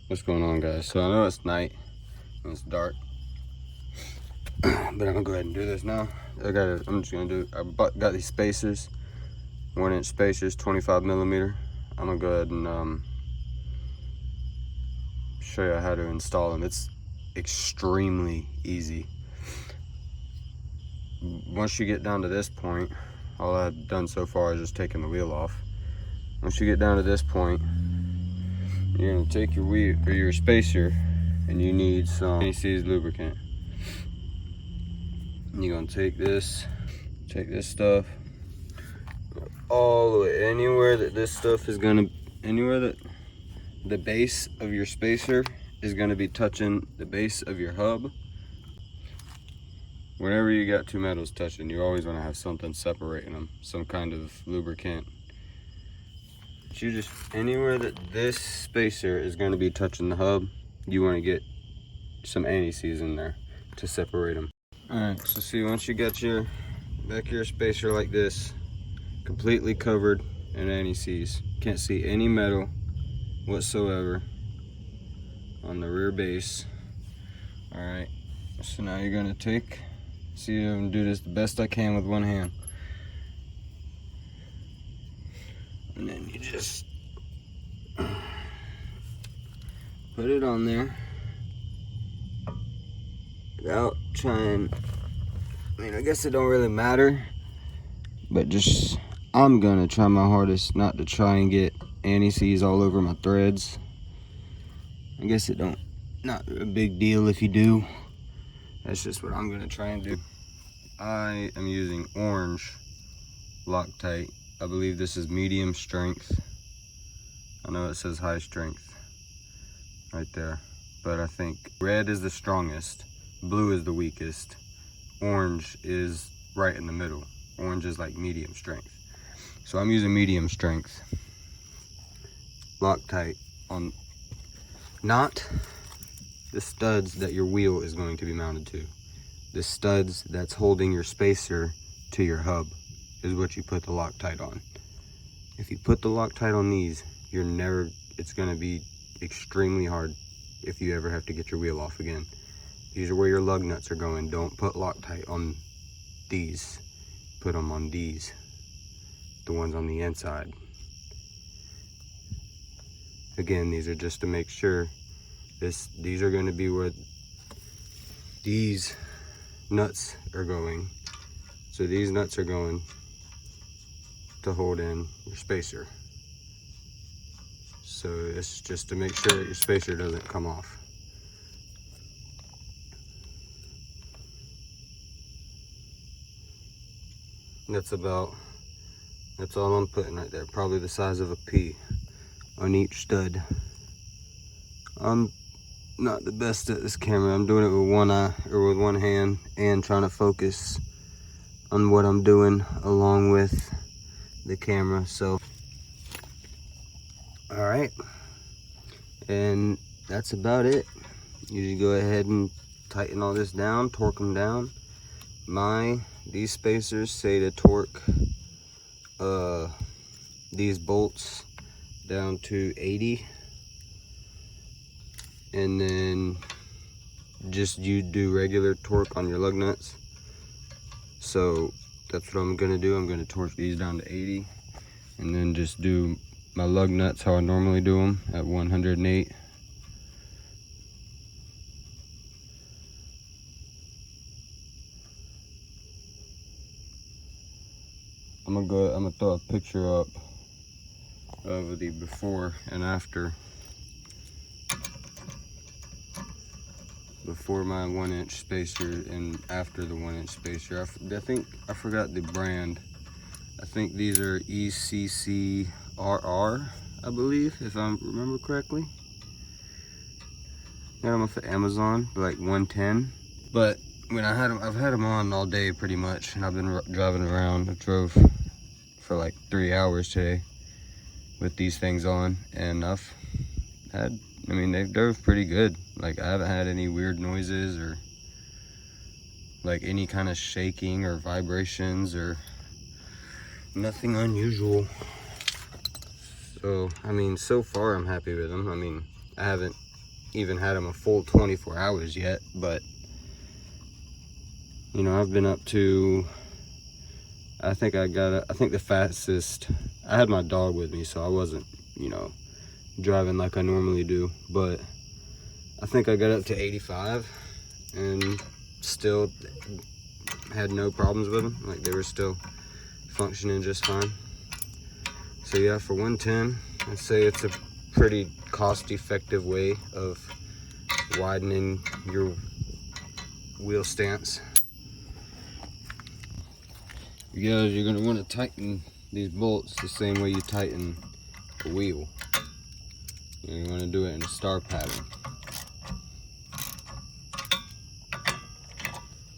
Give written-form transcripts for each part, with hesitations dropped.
What's going on, guys? So I know it's night and it's dark, but I'm gonna go ahead and do this now. I'm just gonna do, got these spacers, 1-inch spacers, 25 millimeter. I'm gonna go ahead and show you how to install them. It's extremely easy. Once you get down to this point, all I've done so far is just taking the wheel off. Once you get down to this point, you're gonna take your wheel or your spacer, and you need some ECC's lubricant. And you're gonna take this stuff all the way anywhere that this stuff is gonna, anywhere that the base of your spacer is gonna be touching the base of your hub. Whenever you got two metals touching, you always wanna have something separating them, some kind of lubricant. But you just, anywhere that this spacer is gonna be touching the hub, you wanna get some anti-seize in there to separate them. All right, so see, once you got your back of your spacer like this, completely covered in anti-seize, can't see any metal whatsoever on the rear base. All right, so now you're gonna see if I can do this the best I can with one hand. And then you just put it on there without trying, I mean, I guess it don't really matter, but just, I'm gonna try my hardest not to try and get anti-seize all over my threads. I guess not a big deal if you do. That's just what I'm gonna try and do. I am using orange Loctite. I believe this is medium strength. I know it says high strength right there, but I think red is the strongest, blue is the weakest, orange is right in the middle. Orange is like medium strength. So I'm using medium strength Loctite on not the studs that your wheel is going to be mounted to. The studs that's holding your spacer to your hub is what you put the Loctite on. If you put the Loctite on these, it's gonna be extremely hard if you ever have to get your wheel off again. These are where your lug nuts are going. Don't put Loctite on these. Put them on these, the ones on the inside. Again, these are just to make sure these are gonna be where these nuts are going. So these nuts are going to hold in your spacer. So it's just to make sure that your spacer doesn't come off. That's all I'm putting right there. Probably the size of a pea on each stud. I'm not the best at this camera. I'm doing it with one eye or with one hand and trying to focus on what I'm doing along with the camera. So, all right, and that's about it. You just go ahead and tighten all this down, torque them down. These spacers say to torque these bolts down to 80, and then just you do regular torque on your lug nuts. So that's what I'm gonna do. I'm gonna torque these down to 80, and then just do my lug nuts how I normally do them at 108. I'm gonna throw a picture up of the before and after. Before my 1-inch spacer and after the 1-inch spacer. I think I forgot the brand. I think these are ECCRR, I believe, if I remember correctly. Got them off of Amazon, like 110. But when I've had them on all day pretty much, and I've been driving around. I drove for like 3 hours today with these things on, and they drove pretty good. Like, I haven't had any weird noises or like any kind of shaking or vibrations or nothing unusual. So, I mean, so far I'm happy with them. I mean, I haven't even had them a full 24 hours yet, but you know, I've been up to, I think the fastest, I had my dog with me, so I wasn't, you know, driving like I normally do, but I think I got up to 85 and still had no problems with them. Like, they were still functioning just fine. So yeah, for 110, I'd say it's a pretty cost-effective way of widening your wheel stance. Because you're gonna want to tighten these bolts the same way you tighten a wheel. You want to do it in a star pattern.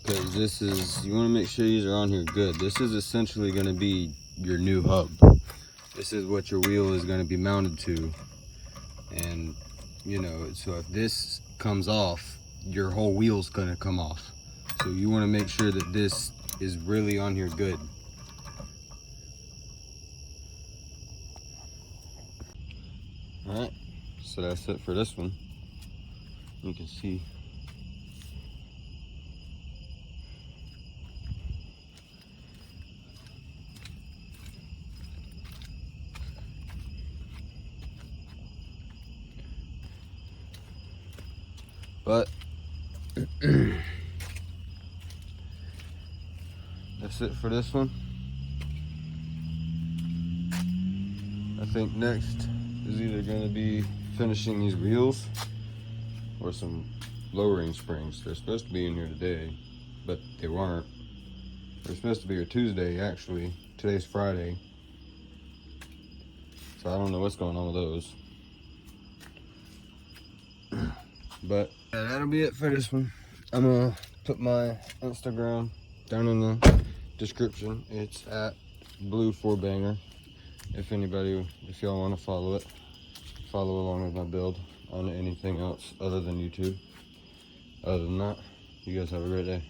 Because this is, you want to make sure these are on here good. This is essentially going to be your new hub. This is what your wheel is going to be mounted to. And, you know, so if this comes off, your whole wheel's going to come off. So you want to make sure that this is really on here good. Alright, so that's it for this one. You can see. But that's it for this one. I think next is either going to be finishing these wheels or some lowering springs. They're supposed to be in here today, but they weren't. They're supposed to be here Tuesday, actually. Today's Friday. So I don't know what's going on with those. But yeah, that'll be it for this one. I'm gonna put my Instagram down in the description. It's at Blue4Banger. If y'all want to follow it, follow along with my build on anything else other than YouTube. Other than that, you guys have a great day.